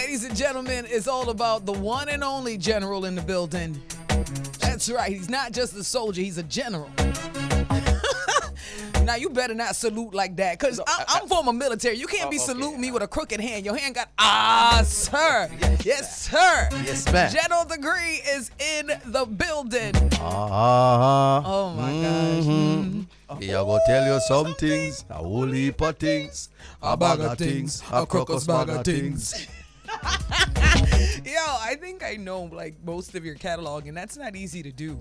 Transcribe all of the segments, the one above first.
ladies and gentlemen, is all about the one and only general in the building. That's right. He's not just a soldier. He's a general. Now, you better not salute like that, because I'm former military. You can't be saluting me with a crooked hand. Your hand got, sir. Yes, sir. Yes, ma'am. General Degree is in the building. Oh, my gosh. Yeah, I go tell you some things, a whole heap of things, a bag of things, a crocus bag of things. Yo, I think I know like most of your catalog, and that's not easy to do.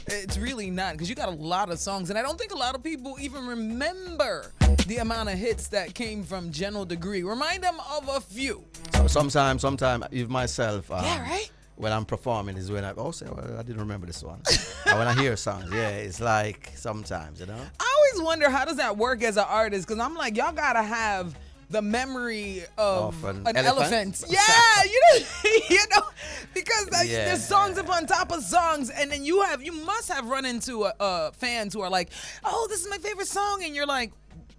It's really not, because you got a lot of songs, and I don't think a lot of people even remember the amount of hits that came from General Degree. Remind them of a few. So sometimes, even myself, Yeah, right? when I'm performing is when I say, well, I didn't remember this one. And when I hear songs, yeah, it's like sometimes, you know. I always wonder, how does that work as an artist? Because I'm like, y'all gotta have the memory of an elephant. Yeah, you know, because there's songs upon top of songs, and then you must have run into fans who are like, oh, this is my favorite song, and you're like,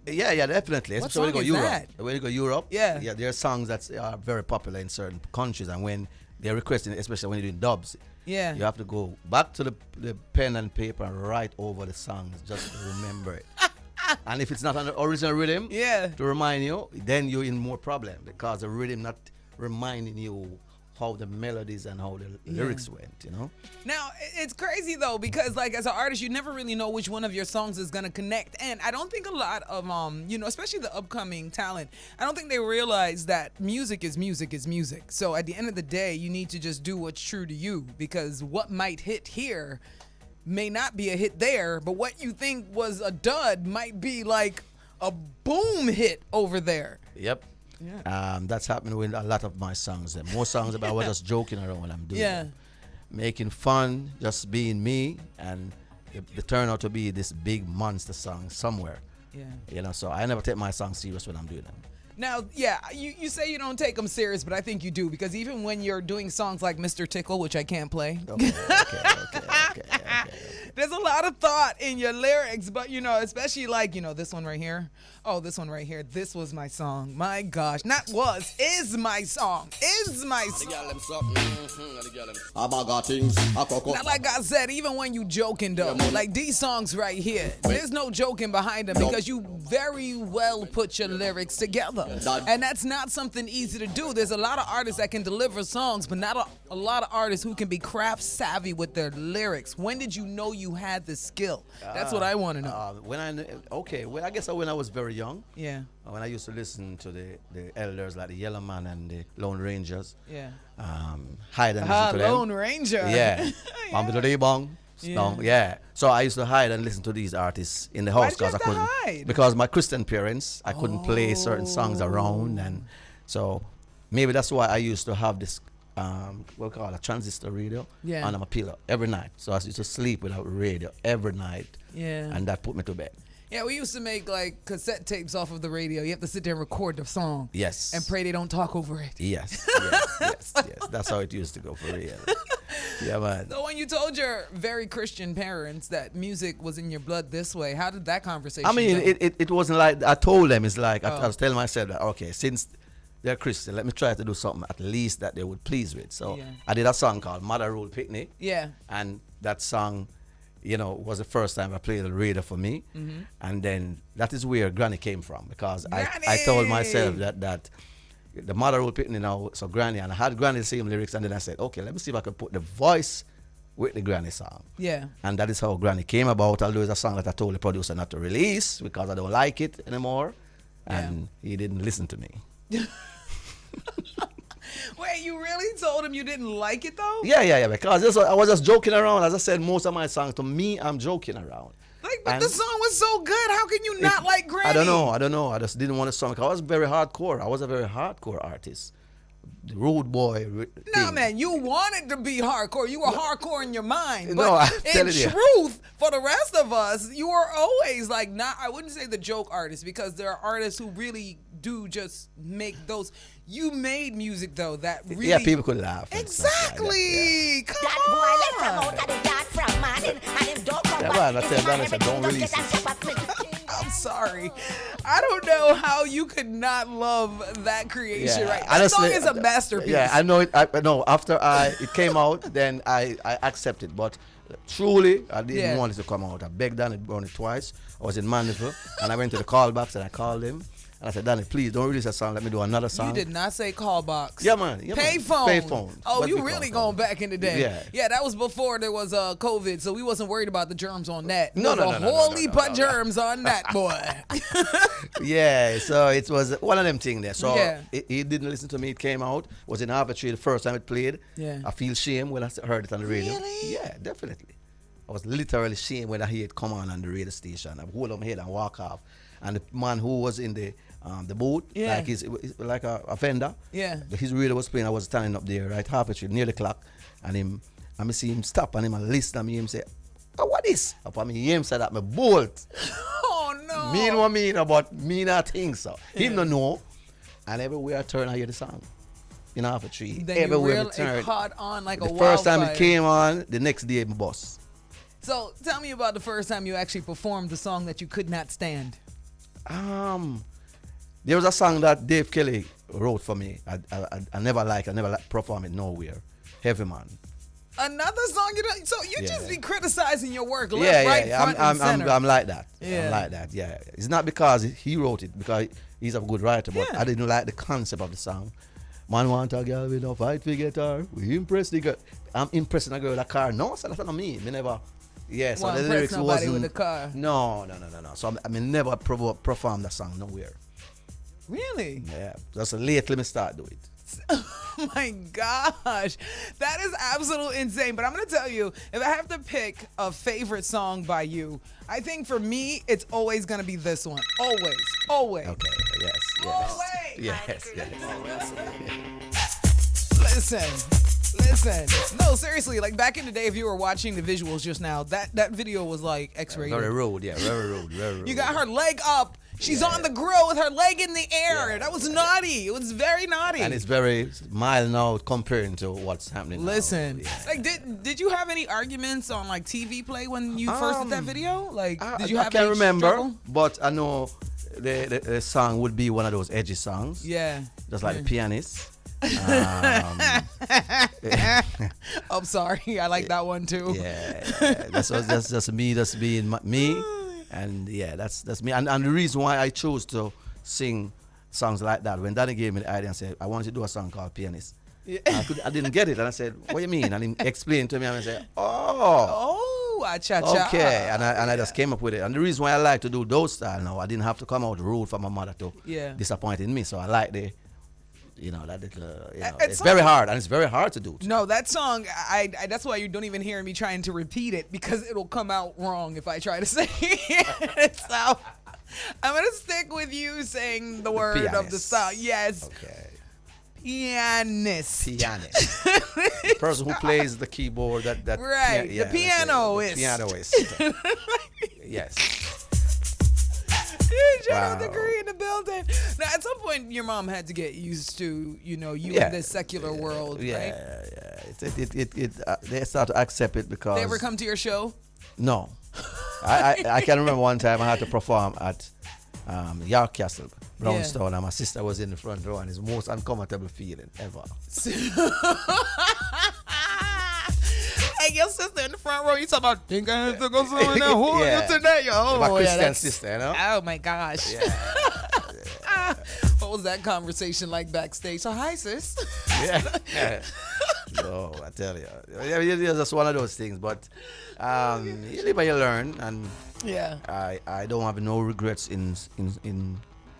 yeah, definitely. What Especially song when you is go that? Europe. When you go Europe, Yeah. there are songs that are very popular in certain countries, and when they're requesting, especially when you're doing dubs, you have to go back to the pen and paper and write over the songs just to remember it. And if it's not on the original rhythm, to remind you, then you're in more problem, because the rhythm not reminding you how the melodies and how the lyrics went, you know. Now, it's crazy though, because like as an artist, you never really know which one of your songs is gonna connect. And I don't think a lot of especially the upcoming talent, I don't think they realize that music is music is music. So at the end of the day, you need to just do what's true to you, because what might hit here may not be a hit there, but what you think was a dud might be like a boom hit over there. Yep. Yeah. That's happening with a lot of my songs. More songs about was just joking around when I'm doing Yeah. it. Making fun, just being me, and they turn out to be this big monster song somewhere. Yeah. You know, so I never take my song serious when I'm doing them. Now, you say you don't take them serious, but I think you do, because even when you're doing songs like Mr. Tickle, which I can't play, Okay. there's a lot of thought in your lyrics, but especially like, this one right here. Oh, this one right here. This was my song. My gosh. Not was. Is my song. Is my song. Now, like I said, even when you joking though, like these songs right here, there's no joking behind them, because you very well put your lyrics together. And that's not something easy to do. There's a lot of artists that can deliver songs, but not a lot of artists who can be craft savvy with their lyrics. When did you know you had the skill? That's what I want to know. I guess when I was very young. Yeah. When I used to listen to the elders like the Yellow Man and the Lone Rangers. Yeah. Hide and listen to them. Lone Ranger. Yeah. Yeah. Yeah. So I used to hide and listen to these artists in the house because I couldn't. Hide? Because my Christian parents, I couldn't play certain songs around, and so maybe that's why I used to have this what we call a transistor radio on my pillow every night. So I used to sleep without radio every night. Yeah. And that put me to bed. Yeah, we used to make like cassette tapes off of the radio. You have to sit there and record the song. Yes. And pray they don't talk over it. Yes. That's how it used to go for real. Yeah, man. So when you told your very Christian parents that music was in your blood this way, how did that conversation go? It wasn't like I told them. It's like I was telling myself that, okay, since they're Christian, let me try to do something at least that they would please with. So I did a song called Mother Rule Picnic. Yeah. And that song, was the first time I played the radio for me. Mm-hmm. And then that is where Granny came from, because I told myself that the Mother Rule Picnic now, so Granny, and I had Granny the same lyrics, and then I said, okay, let me see if I can put the voice with the Granny song. Yeah. And that is how Granny came about, although it's a song that I told the producer not to release because I don't like it anymore. And he didn't listen to me. Wait, you really told him you didn't like it though? Yeah, because I was just joking around. As I said, most of my songs, to me, I'm joking around. But the song was so good. How can you not like Granny? I don't know. I just didn't want a song. I was very hardcore. I was a very hardcore artist. The rude boy. No, man, you wanted to be hardcore. You were hardcore in your mind. But no, I'm telling you. In truth, for the rest of us, you were always like I wouldn't say the joke artist, because there are artists who really do just make those. You made music though that really. Yeah, people could laugh. Exactly. Like that, Come that on. boy left from out of the yard from morning, and him don't come back. I said, don't release it. I'm sorry. I don't know how you could not love that creation, right? That honestly, song is a masterpiece. Yeah, I know it. I know after it came out, then I accepted. But truly, I didn't want it to come out. I begged Danny Brown it twice. I was in Mandeville, and I went to the call box and I called him. And I said, Danny, please don't release that song. Let me do another song. You did not say call box. Yeah, man. Payphone. Payphone. Oh, you really going back in the day. Yeah. Yeah, that was before there was COVID, so we wasn't worried about the germs on that. No. whole heap of germs on that, boy. Yeah, so it was one of them things there. So he didn't listen to me. It came out. Was in Arbitrary the first time it played. Yeah. I feel shame when I heard it on the radio. Really? Yeah, definitely. I was literally shame when I hear it come on the radio station. I hold up my head and walk off. And the man who was in the booth, like he's like a vendor. Yeah. His radio was playing. I was standing up there, right, half a tree, near the clock, and I see him stop and him and listen and him say, "Oh, what is?" Upon me, him said that my bolt. Oh no. Mean what mean about me not think so. Him no know. And everywhere I turn, I hear the song. In half a tree. Then everywhere I turn. It caught on like a wildfire. The first time it came on, the next day my boss. So tell me about the first time you actually performed the song that you could not stand. There was a song that Dave Kelly wrote for me. I never perform it nowhere. Heavy Man. Another song you don't. So you just be criticizing your work left, right, front, and center. I'm like that. Yeah. I'm like that. Yeah. It's not because he wrote it, because he's a good writer, but I didn't like the concept of the song. Man want a girl with no fight to get her. We impress the girl. I'm impressing a girl with a car. No, so that's not me. Me never. Yeah, so the lyrics wasn't with a car. No. So I never perform that song nowhere. Really? Yeah. Just lately me start do it. Oh my gosh, that is absolutely insane. But I'm gonna tell you, if I have to pick a favorite song by you, I think for me it's always gonna be this one. Always. Okay. Yes. Always. Yes. Listen. No, seriously, like back in the day, if you were watching the visuals just now, that video was like X-rated. Very rude. You got her leg up. She's on the grill with her leg in the air. Yeah. That was naughty. It was very naughty. And it's very mild now comparing to what's happening Listen, now. Like did you have any arguments on like TV play when you first did that video? Like did you have I can't remember, struggle? but I know the song would be one of those edgy songs. Yeah. Just like The Pianist. I'm sorry. I like that one too. Yeah. That's just me. That's being me. And yeah, that's me. And the reason why I chose to sing songs like that, when Danny gave me the idea and said, I wanted to do a song called Pianist. Yeah. I didn't get it. And I said, what do you mean? And he explained to me and I said, cha-cha. Okay. And I just came up with it. And the reason why I like to do those style now, I didn't have to come out rude for my mother to disappoint in me. So I like it's very hard, and it's very hard to do. No, that song, I that's why you don't even hear me trying to repeat it, because it'll come out wrong if I try to say it. So I'm going to stick with you saying the word of the song. Yes. Okay. Pianist. The person who plays the keyboard. That right. The pianoist. Yes. General degree in the building. Now, at some point, your mom had to get used to, you in this secular world, right? Yeah. They start to accept it because. They ever come to your show? No. I can remember one time I had to perform at York Castle, Brownstone, and my sister was in the front row, and it's the most uncomfortable feeling ever. Hey, your sister in the front row, you talking about, think I have to go somewhere now? Who are you today? My Christian sister, you know? Oh, my gosh. Yeah. What was that conversation like backstage? So, hi, sis. Yeah. No, I tell you. It's just one of those things, but you live and you learn, and I don't have no regrets in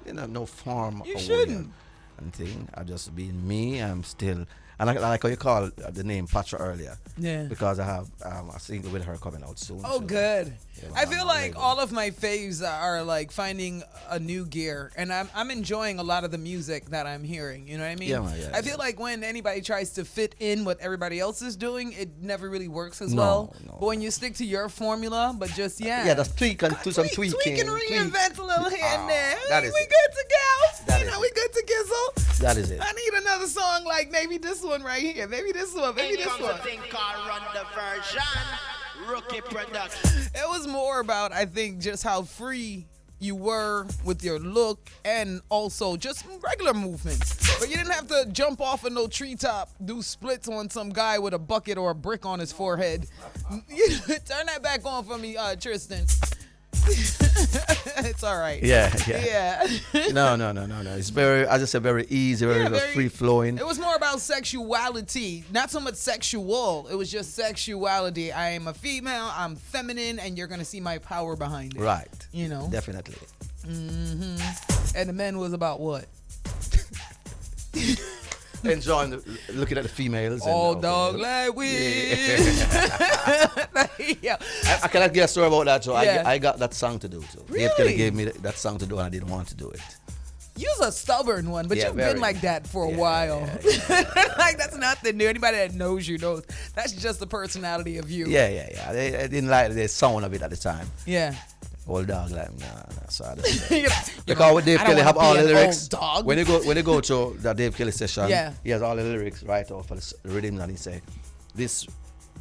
no form you or shouldn't. way and thing. I just being me. I'm still. And I like how you call the name Patra earlier. Yeah. Because I have a single with her coming out soon. Oh, so, good. I feel like all of my faves are like finding a new gear, and I'm enjoying a lot of the music that I'm hearing. You know what I mean? Yeah, I feel like when anybody tries to fit in what everybody else is doing, it never really works as well. No. But when you stick to your formula, but just just tweak and do some tweaking. Tweak and reinvent a little here and there. That is we it. good to go. We good to gizzle. That is it. I need another song like maybe this one right here. Maybe this one. Maybe this one. A thing called Run the Version. Rookie production. It was more about, I think, just how free you were with your look and also just regular movements. But you didn't have to jump off of no treetop, do splits on some guy with a bucket or a brick on his forehead. Turn that back on for me, Tristan. It's all right. Yeah. No. It's very, as I said, very easy, very free flowing. It was more about sexuality, not so much sexual. It was just sexuality. I am a female, I'm feminine, and you're gonna see my power behind it. Right. You know. Definitely. And the men was about what? Enjoying looking at the females. All dog like we. Yeah. I cannot get a story about that, so I got that song to do too. Really? Dave Kelly gave me that song to do, and I didn't want to do it. You're a stubborn one, but you've been like that for a while. Like, that's nothing new. Anybody that knows you knows that's just the personality of you. Yeah. I didn't like the sound of it at the time. Yeah. Old dog, like, nah, so I don't because with Dave Kelly have all the lyrics. When you go to the Dave Kelly session, he has all the lyrics right off of the rhythm, and he say, "This,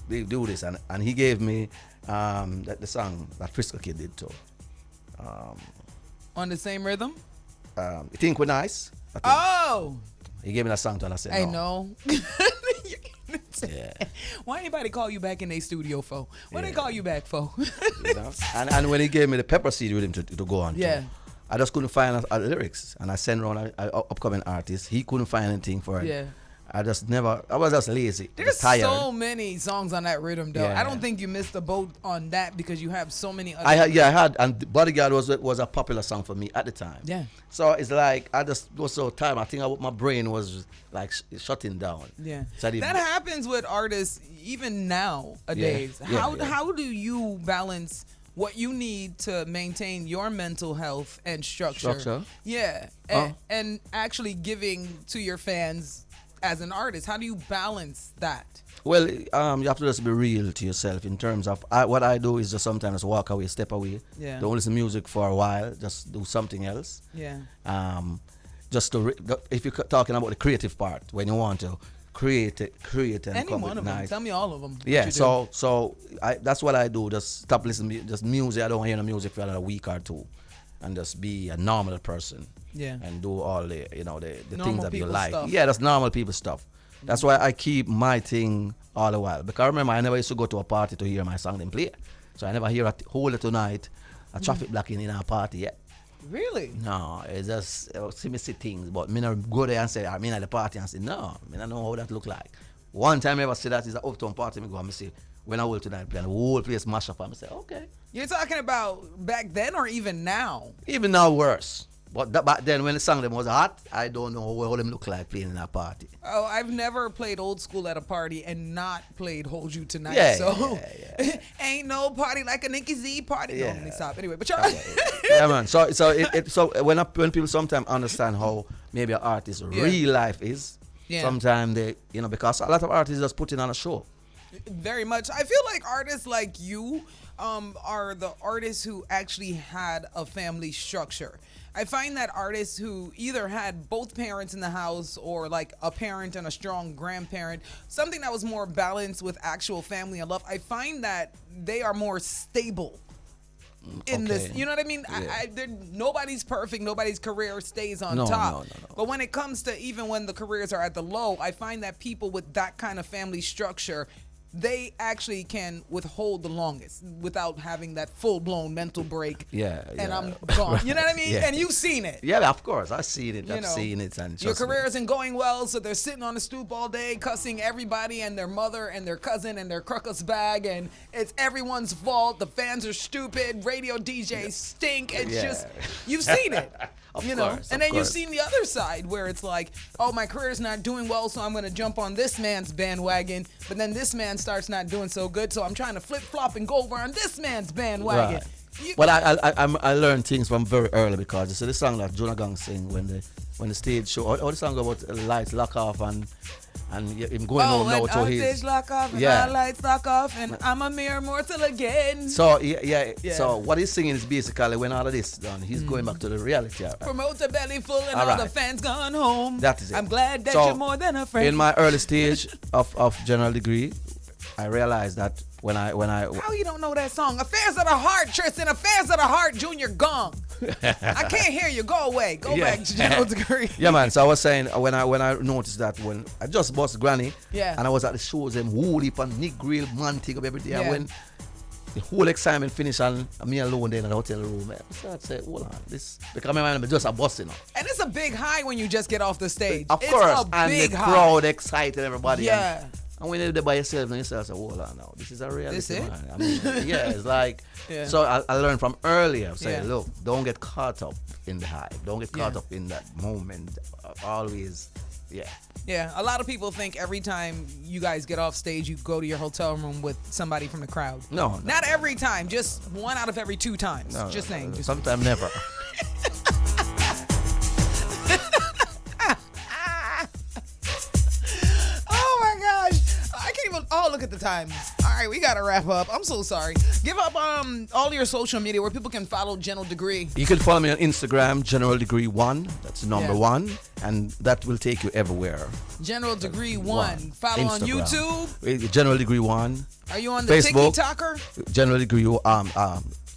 we do this," and he gave me the song that Frisco Kid did too. On the same rhythm. You think we're nice? Oh. He gave me that song too, and I said, I no. know. Yeah. Why anybody call you back in their studio for? What they call you back for? You know? And when he gave me the Pepper Seed with him to go on, I just couldn't find the lyrics, and I sent around an upcoming artist. He couldn't find anything for it. Yeah. I was just lazy. There's so many songs on that rhythm, though. I don't think you missed the boat on that because you have so many other. I had, and Bodyguard was a popular song for me at the time. Yeah. So it's like I just was so tired. I think my brain was like shutting down. Yeah. So that happens with artists even nowadays. How do you balance what you need to maintain your mental health and structure? Yeah. And actually giving to your fans as an artist, how do you balance that? Well, you have to just be real to yourself in terms of what I do is just sometimes walk away, step away. Yeah. Don't listen to music for a while. Just do something else. Yeah. Just to if you're talking about the creative part, when you want to create and any come one with of nice. them. Tell me all of them. Yeah. So that's what I do. Just stop listening. Just music. I don't hear the music for another week or two, and just be a normal person. Yeah. And do all the the things that you like. Stuff. Yeah, that's normal people stuff. That's why I keep my thing all the while. Because I remember I never used to go to a party to hear my song then play. So I never hear a whole tonight a traffic blocking in a party yet. Really? No, it's just see me see things, but me not go there and say I'm at the party and say no, I don't know how that look like. One time I ever see that is an uptown party, me go and me say when I will tonight play and the whole place mash up and I say okay. You're talking about back then or even now? Even now worse. But back then, when the song them was hot, I don't know how them look like playing in a party. Oh, I've never played old school at a party and not played Hold You Tonight. Yeah, so ain't no party like a Nicky Z party. Yeah. No, let me stop. Anyway, but y'all. Yeah, man. So when people sometimes understand how maybe an artist's real life is, sometimes they because a lot of artists just put in on a show. Very much. I feel like artists like you are the artists who actually had a family structure. I find that artists who either had both parents in the house or like a parent and a strong grandparent, something that was more balanced with actual family and love, I find that they are more stable in this. You know what I mean? Yeah. Nobody's perfect. Nobody's career stays on top. No. But when it comes to even when the careers are at the low, I find that people with that kind of family structure, they actually can withhold the longest without having that full-blown mental break. And I'm gone. You know what I mean? And you've seen it. Yeah, of course. I've seen it. I've seen it. And your career isn't going well, so they're sitting on the stoop all day cussing everybody and their mother and their cousin and their crookus bag, and it's everyone's fault. The fans are stupid. Radio DJs stink. It's just, you've seen it. Of course. And then you've seen the other side where it's like, oh, my career's not doing well, so I'm going to jump on this man's bandwagon, but then this man starts not doing so good, so I'm trying to flip-flop and go over on this man's bandwagon. Right. But I learned things from very early because you see the song that Jonah Gang sing when the stage show, or the song about lights lock off and him going home now to his stage lock off and our lights lock off and I'm a mere mortal again. So so what he's singing is basically when all of this is done, he's going back to the reality. Promoter belly full and all the fans gone home. That is it. I'm glad that you're more than a friend. In my early stage of general degree, I realized that when I how you don't know that song? Affairs of the Heart, Tristan. Affairs of the Heart, Junior Gong. I can't hear you. Go away. Go back to General Degree. Yeah, man. So I was saying when I noticed that when I just bust Granny, and I was at the shows, them whole heap and Nick Grill, man, take up every day. And when the whole excitement finished and me alone there in the hotel room, I said, hold on, this because my mind just a busting up. And it's a big high when you just get off the stage. Of course, and the crowd excited everybody. Yeah. And when you're there by yourself, and yourself, I say, hold on now, this is a reality. This it? Man. I mean, it's like, so I learned from earlier, saying, look, don't get caught up in the hype. Don't get caught up in that moment. Always, Yeah, a lot of people think every time you guys get off stage, you go to your hotel room with somebody from the crowd. No. Not every time, just 1 out of every 2 times. Just saying. Sometimes never. Oh, look at the time. All right, we got to wrap up. I'm so sorry. Give up all your social media where people can follow General Degree. You can follow me on Instagram, General Degree 1. That's the number 1. And that will take you everywhere. General Degree 1. Follow on YouTube. General Degree 1. Are you on the Facebook, TikToker? General Degree.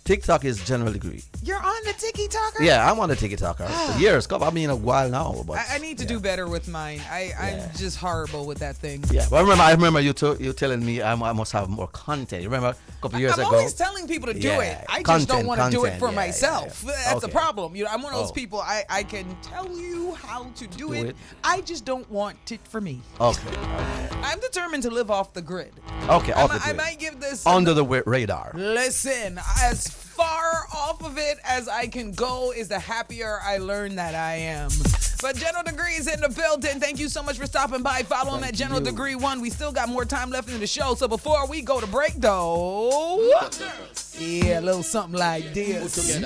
TikTok is General Degree. You're on the TikToker? Yeah, I'm on the TikToker. For years. I mean, a while now. But I need to do better with mine. I'm just horrible with that thing. Yeah, but I remember you telling me I must have more content. You remember a couple of years ago? I'm always telling people to do it. I just don't want to do it for myself. That's the problem. I'm one of those people. I can tell you how to do it. I just don't want it for me. Okay. I'm determined to live off the grid. Okay, off the grid. I might give this under the radar. Listen, as far off of it as I can go is the happier I learn that I am. But General Degree is in the building. Thank you so much for stopping by. Follow him at General Degree 1. We still got more time left in the show. So before we go to break, though, a little something like this.